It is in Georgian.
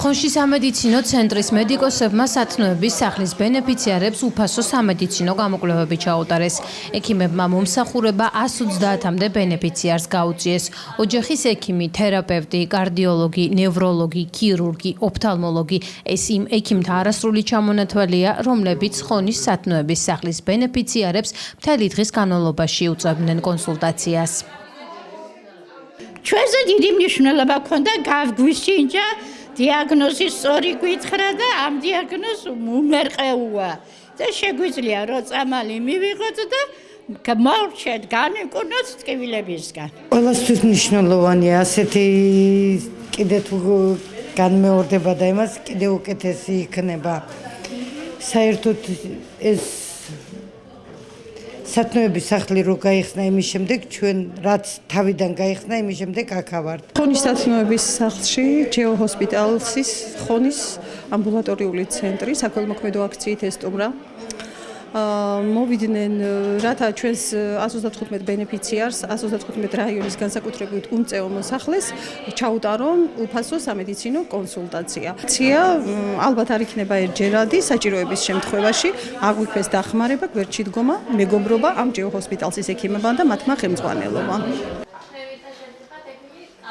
ხონში სამედიცინო ცენტრის მედიკოსებმა სათნოების სახლის ბენეფიციარებს უფასო სამედიცინო გამოკვლევები ჩაუტარეს. ექიმებმა მომსახურება 130-მდე ბენეფიციარს გაუწიეს. ოჯახის ექიმი, თერაპევტი, კარდიოლოგი, ნევროლოგი, ქირურგი, ოფთალმოლოგი ეს იმ ექიმთა არასრული ჩამონათვალია, რომლებიც ხონის სათნოების სახლის ბენეფიციარებს მთელი დღის განმავლობაში უწევდნენ კონსულტაციას. ჩვენზე დიდი მნიშვნელობა ჰქონდა გავგვისინჯა დიაგნოზის სწორი გითხრა და ამ დიაგნოზს უმერყეუა და შეგვიძლია რომ წამალი მივიღოთ და მოვრჩეთ განვიკურნოთ ტკივილებისგან. ყველასთვის მნიშვნელოვანია ასეთი კიდე თუ განმეორდება და იმას კიდე უკეთესი იქნება. საერთოდ ეს სათნოების სახლი რო გაიხსნა იმის შემდეგ ჩვენ რაც თავიდან გაიხსნა იმის შემდეგ აქავართ. ხონის სათნოების სახლში ჯეო ჰოსპიტალსის ხონის ამბულატორიული ცენტრი საქველმოქმედო აქციით ესტუმრა. მოვიდნენ რათა ჩვენს 135 ბენეფიციარს 135 რაიონის განსაკუთრებით უმწეო მოსახლეს ჩაუტარონ უფასო სამედიცინო კონსულტაცია. ალბათ არ იქნება ერთჯერადი საჭიროების შემთხვევაში აგვიქვეს დახმარება, გვერდში დგომა, მეგობრობა ამ ჯეო ჰოსპიტალსის ექიმებთან და მათმა ხელმძღვანელობამ.